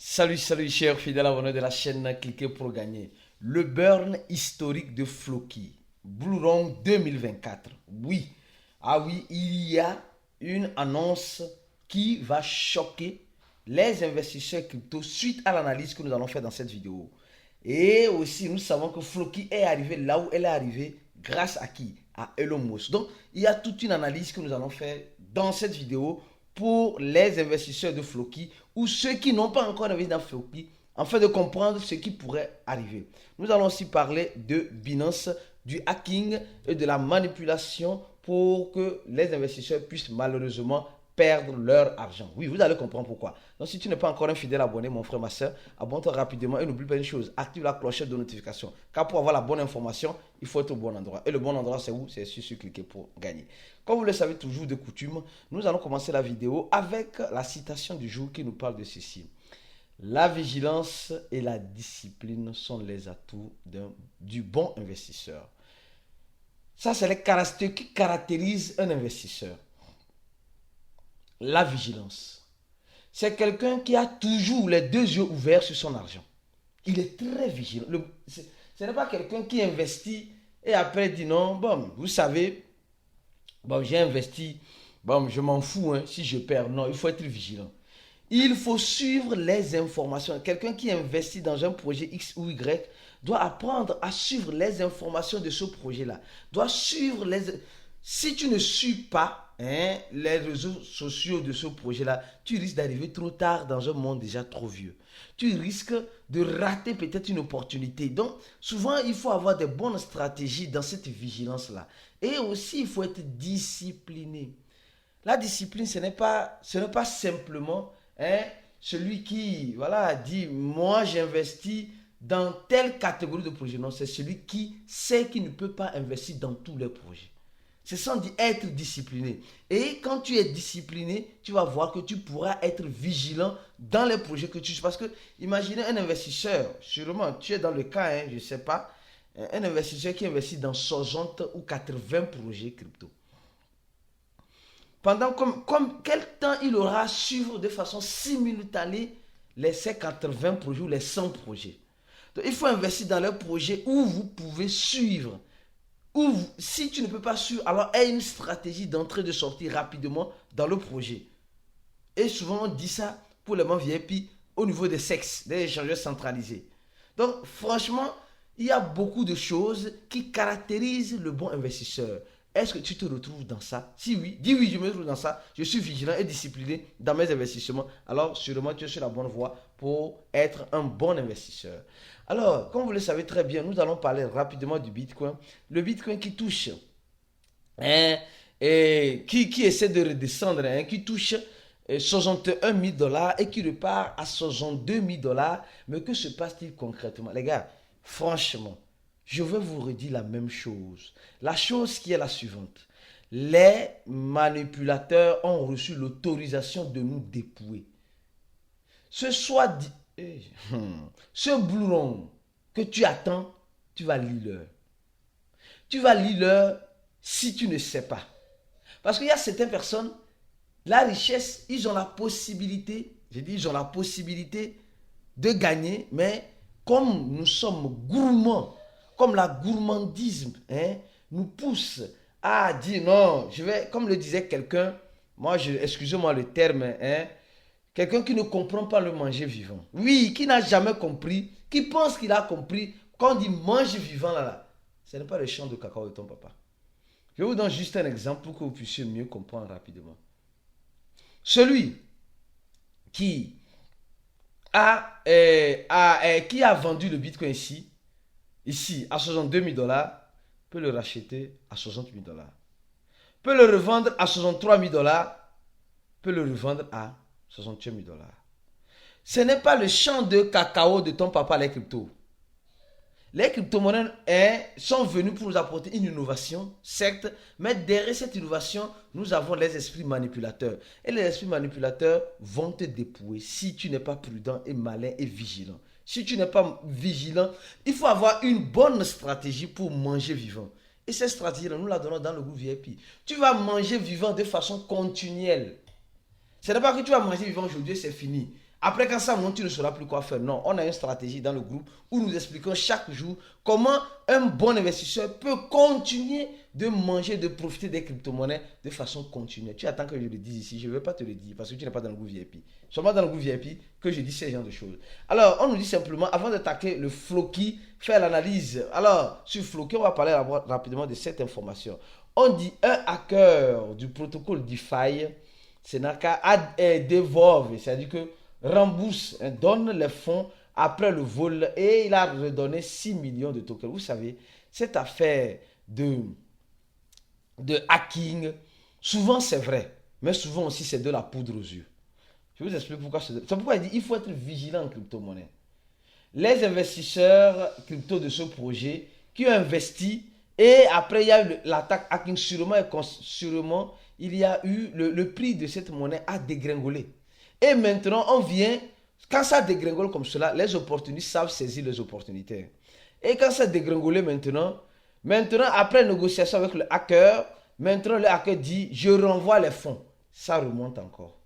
Salut chers fidèles abonnés de la chaîne Cliquez pour gagner. Le burn historique de Floki, Blue Run 2024. Oui, oui, il y a une annonce qui va choquer les investisseurs crypto suite à l'analyse que nous allons faire dans cette vidéo. Et aussi, nous savons que Floki est arrivé là où elle est arrivée grâce à qui? À Elon Musk. Donc, il y a toute une analyse que nous allons faire dans cette vidéo pour les investisseurs de Floki ou ceux qui n'ont pas encore investi dans Floki afin de comprendre ce qui pourrait arriver. Nous allons aussi parler de Binance, du hacking et de la manipulation pour que les investisseurs puissent malheureusement perdre leur argent. Oui, vous allez comprendre pourquoi. Donc, si tu n'es pas encore un fidèle abonné, mon frère, ma soeur, abonne-toi rapidement et n'oublie pas une chose, active la clochette de notification. Car pour avoir la bonne information, il faut être au bon endroit. Et le bon endroit, c'est où? C'est sur cliquer pour gagner. Comme vous le savez toujours de coutume, nous allons commencer la vidéo avec la citation du jour qui nous parle de ceci. La vigilance et la discipline sont les atouts du bon investisseur. Ça, c'est les caractéristiques qui caractérisent un investisseur. La vigilance. C'est quelqu'un qui a toujours les deux yeux ouverts sur son argent. Il est très vigilant. Ce n'est pas quelqu'un qui investit et après dit non, bon, vous savez, bon, j'ai investi, bon, je m'en fous si je perds. Non, il faut être vigilant. Il faut suivre les informations. Quelqu'un qui investit dans un projet X ou Y doit apprendre à suivre les informations de ce projet-là. Doit suivre les... Si tu ne suis pas les réseaux sociaux de ce projet-là, tu risques d'arriver trop tard dans un monde déjà trop vieux. Tu risques de rater peut-être une opportunité. Donc, souvent, il faut avoir des bonnes stratégies dans cette vigilance-là. Et aussi, il faut être discipliné. La discipline, ce n'est pas simplement celui qui dit, moi, j'investis dans telle catégorie de projet. Non, c'est celui qui sait qu'il ne peut pas investir dans tous les projets. C'est sans dire être discipliné. Et quand tu es discipliné, tu vas voir que tu pourras être vigilant dans les projets que tu suis. Parce que, imaginez un investisseur, sûrement, tu es dans le cas, je ne sais pas, un investisseur qui investit dans 60 ou 80 projets crypto. Pendant quel temps il aura à suivre de façon simultanée ces 80 projets ou les 100 projets. Donc, il faut investir dans les projets où vous pouvez suivre. Si tu ne peux pas suivre, alors aie une stratégie d'entrée et de sortie rapidement dans le projet. Et souvent, on dit ça pour les membres VIP au niveau des sexes, des échangeurs centralisés. Donc, franchement, il y a beaucoup de choses qui caractérisent le bon investisseur. Est-ce que tu te retrouves dans ça? Si oui, dis oui, je me retrouve dans ça. Je suis vigilant et discipliné dans mes investissements. Alors, sûrement, tu es sur la bonne voie pour être un bon investisseur. Alors, comme vous le savez très bien, nous allons parler rapidement du Bitcoin. Le Bitcoin qui touche, qui essaie de redescendre, qui touche 61 000 dollars et qui repart à 62 000 dollars. Mais que se passe-t-il concrètement? Les gars, franchement, je vais vous redire la même chose. La chose qui est la suivante. Les manipulateurs ont reçu l'autorisation de nous dépouiller. Ce Blue Run que tu attends, tu vas lire l'heure. Tu vas lire l'heure si tu ne sais pas. Parce qu'il y a certaines personnes, la richesse, ils ont la possibilité, ils ont la possibilité de gagner, mais comme nous sommes gourmands, comme la gourmandisme nous pousse à dire non, comme le disait quelqu'un, excusez-moi le terme, quelqu'un qui ne comprend pas le manger vivant. Oui, qui n'a jamais compris, qui pense qu'il a compris, quand on dit mange vivant là, ce n'est pas le champ de cacao de ton papa. Je vous donne juste un exemple pour que vous puissiez mieux comprendre rapidement. Celui qui a vendu le Bitcoin ici à 62 000 dollars, peut le racheter à 60 000 dollars. Peut le revendre à 63 000 dollars, peut le revendre à 68 000 dollars. Ce n'est pas le champ de cacao de ton papa, les cryptos. Les crypto-monnaies sont venues pour nous apporter une innovation, certes, mais derrière cette innovation, nous avons les esprits manipulateurs. Et les esprits manipulateurs vont te dépouiller si tu n'es pas prudent et malin et vigilant. Si tu n'es pas vigilant, il faut avoir une bonne stratégie pour manger vivant. Et cette stratégie-là, nous la donnons dans le groupe VIP. Tu vas manger vivant de façon continuelle. Ce n'est pas que tu vas manger vivant aujourd'hui, c'est fini. Après, quand ça monte, tu ne sauras plus quoi faire. Non, on a une stratégie dans le groupe où nous expliquons chaque jour comment un bon investisseur peut continuer de manger, de profiter des crypto-monnaies de façon continue. Tu attends que je le dise ici, je ne vais pas te le dire parce que tu n'es pas dans le groupe VIP. Seulement dans le groupe VIP que je dis ces genres de choses. Alors, on nous dit simplement, avant de tacler le Floki, faire l'analyse. Alors, sur Floki, on va parler rapidement de cette information. On dit un hacker du protocole DeFi, Senaka, a dévolve, c'est-à-dire que rembourse, donne les fonds après le vol et il a redonné 6 millions de tokens. Vous savez, cette affaire de hacking, souvent c'est vrai, mais souvent aussi c'est de la poudre aux yeux. Je vous explique pourquoi. C'est pourquoi il dit qu'il faut être vigilant en crypto-monnaie. Les investisseurs crypto de ce projet qui ont investi et après il y a eu l'attaque hacking, sûrement il y a eu le prix de cette monnaie a dégringolé. Et maintenant, on vient, quand ça dégringole comme cela, les opportunistes savent saisir les opportunités. Et quand ça dégringole maintenant, après négociation avec le hacker, maintenant le hacker dit, je renvoie les fonds. Ça remonte encore.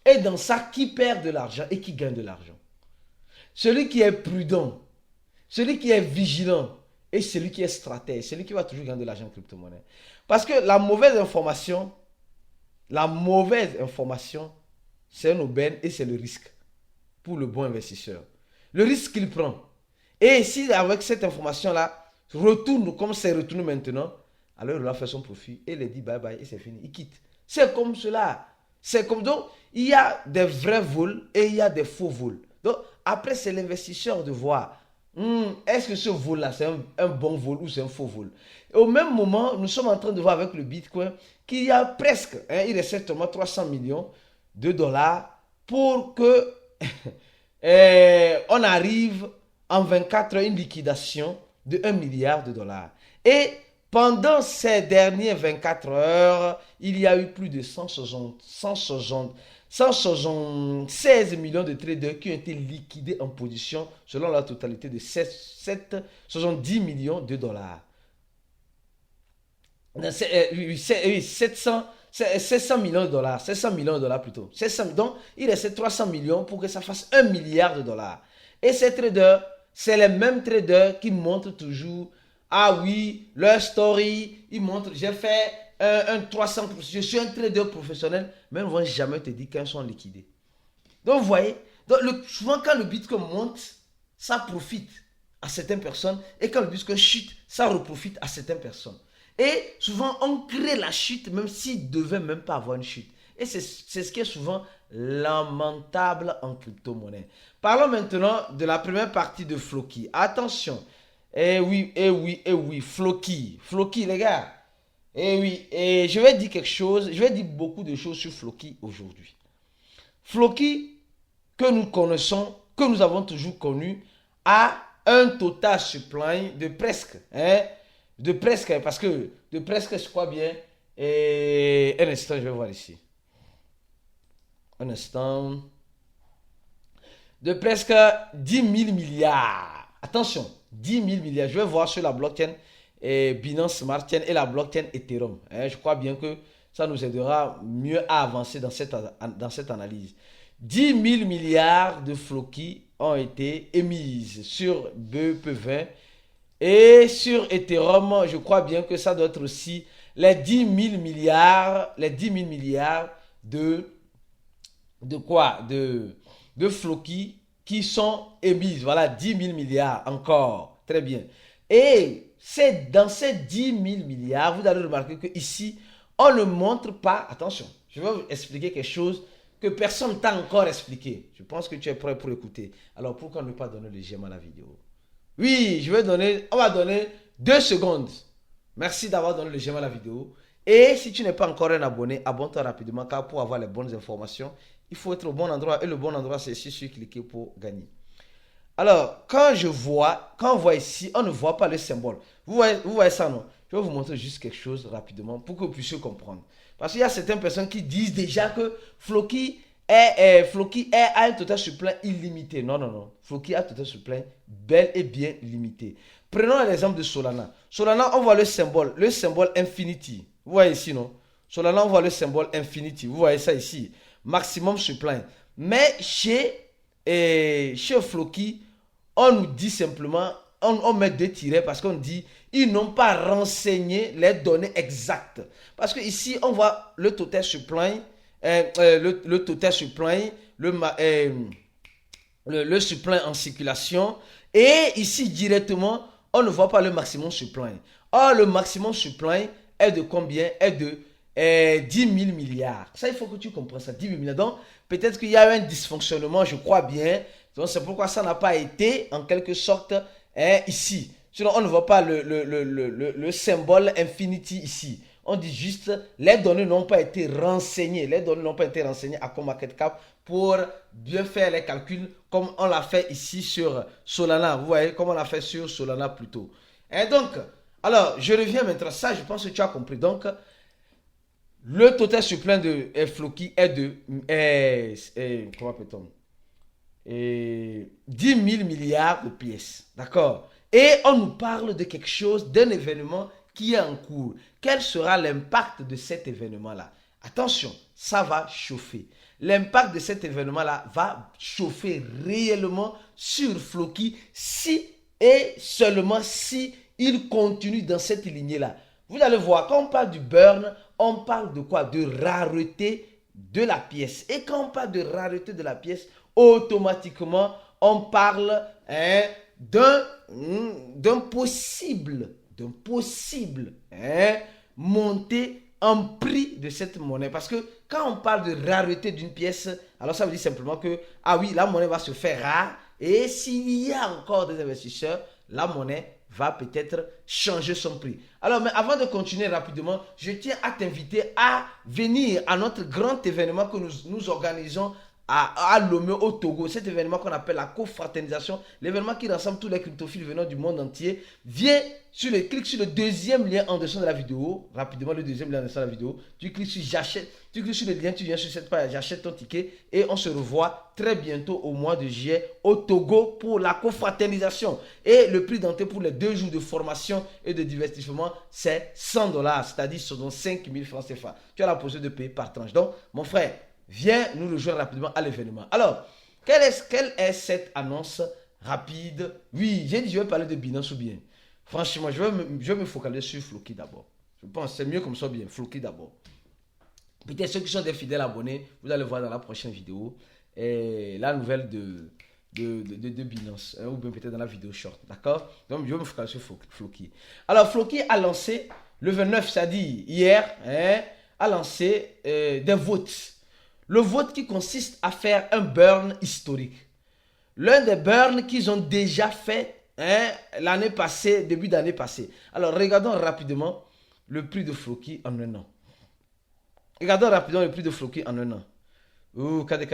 Et dans ça, qui perd de l'argent et qui gagne de l'argent? Celui qui est prudent, celui qui est vigilant et celui qui est stratège, celui qui va toujours gagner de l'argent en crypto-monnaie. Parce que la mauvaise information, c'est une aubaine et c'est le risque pour le bon investisseur. Le risque qu'il prend. Et si avec cette information-là, retourne comme c'est retourné maintenant, alors il va faire son profit et il dit bye bye et c'est fini. Il quitte. C'est comme cela. C'est comme donc, il y a des vrais vols et il y a des faux vols. Donc, après, c'est l'investisseur de voir est-ce que ce vol-là, c'est un bon vol ou c'est un faux vol. Et au même moment, nous sommes en train de voir avec le Bitcoin qu'il y a presque, il reste seulement 300 millions de dollars pour que on arrive en 24 heures une liquidation de 1 milliard de dollars. Et pendant ces dernières 24 heures, il y a eu plus de 176 millions de traders qui ont été liquidés en position selon la totalité de 70 millions de dollars. 700 millions de dollars, 700 millions de dollars plutôt. 700, donc, il reste 300 millions pour que ça fasse 1 milliard de dollars. Et ces traders, c'est les mêmes traders qui montrent toujours, ah oui, leur story, ils montrent, j'ai fait un 300%, je suis un trader professionnel, mais ils ne vont jamais te dire qu'ils sont liquidés. Donc, vous voyez, souvent quand le Bitcoin monte, ça profite à certaines personnes, et quand le Bitcoin chute, ça reprofite à certaines personnes. Et souvent, on crée la chute, même s'il ne devait même pas avoir une chute. Et c'est ce qui est souvent lamentable en crypto-monnaie. Parlons maintenant de la première partie de Floki. Attention. Eh oui, Floki. Floki, les gars. Eh oui, et je vais dire quelque chose, je vais dire beaucoup de choses sur Floki aujourd'hui. Floki, que nous connaissons, que nous avons toujours connu, a un total supply de presque, parce que de presque, je crois bien, et un instant, je vais voir ici. Un instant. De presque 10 000 milliards. Attention, 10 000 milliards. Je vais voir sur la blockchain Binance Smart Chain et la blockchain Ethereum. Je crois bien que ça nous aidera mieux à avancer dans cette analyse. 10 000 milliards de Floki ont été émises sur BEP20 et sur Ethereum. Je crois bien que ça doit être aussi les 10 000 milliards, de quoi? De Floki qui sont émises. Voilà, 10 000 milliards encore. Très bien. Et c'est dans ces 10 000 milliards, vous allez remarquer qu'ici, on ne montre pas, attention, je vais vous expliquer quelque chose que personne ne t'a encore expliqué. Je pense que tu es prêt pour écouter. Alors, pourquoi ne pas donner le j'aime à la vidéo? Oui, on va donner 2 secondes. Merci d'avoir donné le j'aime à la vidéo. Et si tu n'es pas encore un abonné, abonne-toi rapidement, car pour avoir les bonnes informations, il faut être au bon endroit. Et le bon endroit, c'est ici sur cliquer pour gagner. Alors, quand on voit ici, on ne voit pas le symbole. Vous voyez ça, non? Je vais vous montrer juste quelque chose rapidement pour que vous puissiez comprendre. Parce qu'il y a certaines personnes qui disent déjà que Floki a un total supply illimité. Non. Floki a un total supply bel et bien limité. Prenons l'exemple de Solana. Solana, on voit le symbole Infinity. Vous voyez ici, non? Solana, on voit le symbole Infinity. Vous voyez ça ici. Maximum supply. Mais chez Floki, on nous dit simplement, on met deux tirets parce qu'on dit, ils n'ont pas renseigné les données exactes. Parce que ici, on voit le total supply, le total supply, le supply en circulation. Et ici, directement, on ne voit pas le maximum supply. Or, le maximum supply est de combien? Est de 10 000 milliards. Ça, il faut que tu comprennes ça, 10 000 milliards. Donc, peut-être qu'il y a eu un dysfonctionnement, je crois bien. Donc, c'est pourquoi ça n'a pas été, en quelque sorte, ici. Sinon, on ne voit pas le symbole infinity ici. On dit juste, les données n'ont pas été renseignées. Les données n'ont pas été renseignées à CoinMarketCap pour bien faire les calculs comme on l'a fait ici sur Solana. Vous voyez, comme on l'a fait sur Solana plus tôt. Et donc, alors, je reviens maintenant. Ça, je pense que tu as compris. Donc, le total supplément de Floki est de comment peut-on 10 000 milliards de pièces. D'accord? Et on nous parle de quelque chose, d'un événement qui est en cours. Quel sera l'impact de cet événement-là? Attention, ça va chauffer. L'impact de cet événement-là va chauffer réellement sur Floki si et seulement si il continue dans cette lignée-là. Vous allez voir, quand on parle du burn, on parle de quoi? De rareté de la pièce. Et quand on parle de rareté de la pièce, automatiquement, on parle d'un possible montée en prix de cette monnaie. Parce que quand on parle de rareté d'une pièce, alors ça veut dire simplement que, ah oui, la monnaie va se faire rare. Et s'il y a encore des investisseurs, la monnaie va peut-être changer son prix. Alors, mais avant de continuer rapidement, je tiens à t'inviter à venir à notre grand événement que nous organisons à Lomé au Togo. Cet événement qu'on appelle la confraternisation, l'événement qui rassemble tous les cryptophiles venant du monde entier. Viens, clique sur le deuxième lien en dessous de la vidéo. Rapidement, le deuxième lien en dessous de la vidéo. Tu cliques sur j'achète. Tu cliques sur le lien, tu viens sur cette page, j'achète ton ticket. Et on se revoit très bientôt au mois de juillet au Togo pour la confraternisation. Et le prix d'entrée pour les 2 jours de formation et de divertissement, c'est 100 $. C'est-à-dire, ce sont 5 000 francs CFA. Tu as la possibilité de payer par tranche. Donc, mon frère, viens nous rejoindre rapidement à l'événement. Alors, quelle est cette annonce rapide? Oui, j'ai dit je vais parler de Binance ou bien. Franchement, je vais me focaliser sur Floki d'abord. Je pense que c'est mieux comme ça bien. Floki d'abord. Peut-être ceux qui sont des fidèles abonnés, vous allez voir dans la prochaine vidéo la nouvelle de Binance. Ou bien peut-être dans la vidéo short. D'accord? Donc, je vais me focaliser sur Floki. Alors, Floki a lancé le 29, c'est-à-dire hier, a lancé des votes. Le vote qui consiste à faire un burn historique. L'un des burns qu'ils ont déjà fait l'année passée, début d'année passée. Alors, regardons rapidement le prix de Floki en un an. Regardons rapidement le prix de Floki en un an. Oh, KD.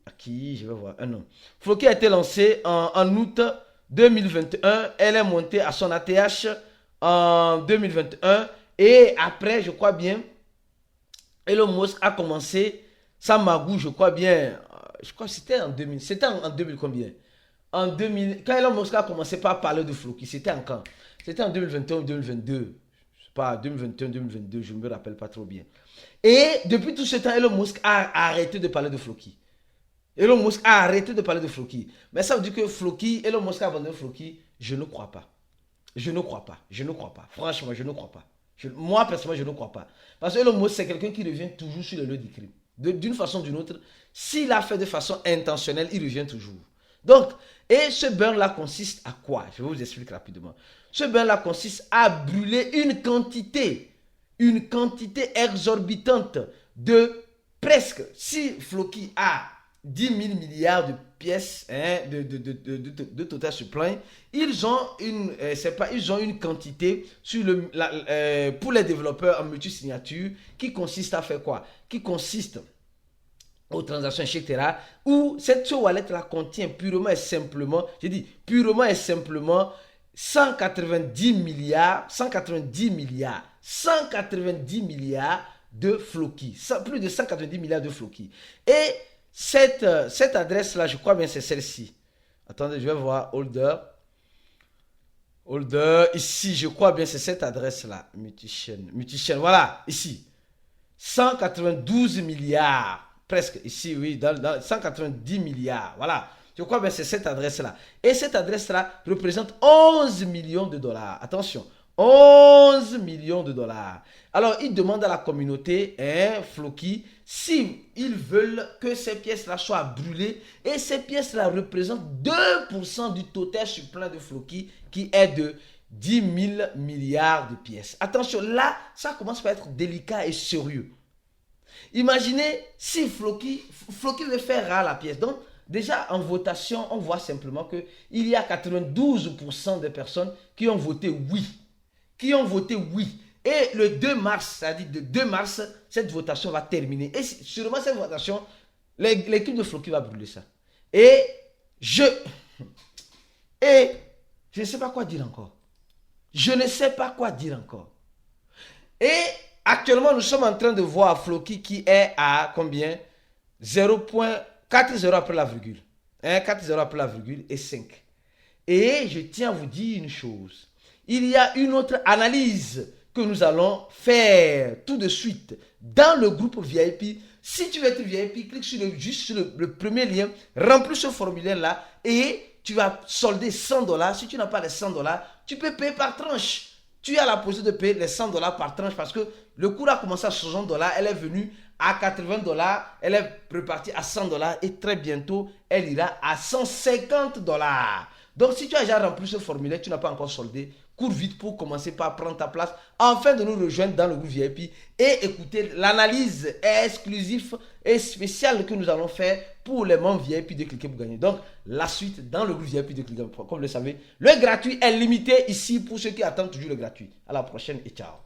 À qui? Je vais voir. Un an. Floki a été lancé en août 2021. Elle est montée à son ATH en 2021. Et après, je crois bien, Elon Musk a commencé sa magouille, je crois bien. Je crois que c'était en 2000. C'était en 2000 combien? En 2000. Quand Elon Musk a commencé par parler de Floki, c'était en quand? C'était en 2021 ou 2022. Je sais pas, 2021, 2022, je ne me rappelle pas trop bien. Et depuis tout ce temps, Elon Musk a arrêté de parler de Floki. Elon Musk a arrêté de parler de Floki. Mais ça veut dire que Floki, Elon Musk a abandonné Floki. Je ne crois pas. Je ne crois pas. Franchement, je ne crois pas. Moi, personnellement, je ne crois pas. Parce que Elon Musk, c'est quelqu'un qui revient toujours sur le lieu du crime. D'une façon ou d'une autre, s'il a fait de façon intentionnelle, il revient toujours. Donc, et ce burn-là consiste à quoi? Je vais vous expliquer rapidement. Ce burn-là consiste à brûler une quantité exorbitante de presque, si Floki a 10 000 milliards de pièces de total supply, ils ont une quantité pour les développeurs en multisignature qui consiste à faire quoi? Qui consiste aux transactions, etc. Où cette wallet-là contient purement et simplement, j'ai dit purement et simplement 190 milliards de Floki. Plus de 190 milliards de Floki. Et cette adresse-là, je crois bien c'est celle-ci. Attendez, je vais voir. Holder, ici, je crois bien c'est cette adresse-là. Multichain, voilà, ici. 192 milliards presque ici, oui, dans 190 milliards. Voilà. Je crois que c'est cette adresse-là. Et cette adresse-là représente 11 millions de dollars. Attention, 11 millions de dollars. Alors, il demande à la communauté, Floki, si ils veulent que ces pièces-là soient brûlées. Et ces pièces-là représentent 2% du total supplément de Floki qui est de 10 000 milliards de pièces. Attention, là, ça commence par être délicat et sérieux. Imaginez si Floki veut faire rare la pièce. Donc, déjà en votation, on voit simplement qu'il y a 92% des personnes qui ont voté oui. Qui ont voté oui. Et le 2 mars, c'est-à-dire le 2 mars, cette votation va terminer. Et sûrement cette votation, l'équipe de Floki va brûler ça. Et je ne sais pas quoi dire encore. Je ne sais pas quoi dire encore. Et actuellement, nous sommes en train de voir Floki qui est à combien? 0.40 après la virgule. 4 0 après la virgule et 5. Et je tiens à vous dire une chose. Il y a une autre analyse que nous allons faire tout de suite dans le groupe VIP. Si tu veux être VIP, clique juste sur le premier lien, remplis ce formulaire-là et tu vas solder 100 dollars. Si tu n'as pas les 100 dollars, tu peux payer par tranche. Tu as la possibilité de payer les 100 dollars par tranche parce que le cours a commencé à 60 dollars, elle est venue à 80 dollars, elle est repartie à 100 dollars et très bientôt, elle ira à 150 dollars. Donc, si tu as déjà rempli ce formulaire, tu n'as pas encore soldé, cours vite pour commencer par prendre ta place afin de nous rejoindre dans le groupe VIP et écouter l'analyse exclusive et spéciale que nous allons faire pour les membres VIP de Cliquez pour gagner. Donc, la suite dans le groupe VIP de Cliquez. Comme vous le savez, le gratuit est limité ici pour ceux qui attendent toujours le gratuit. À la prochaine et ciao.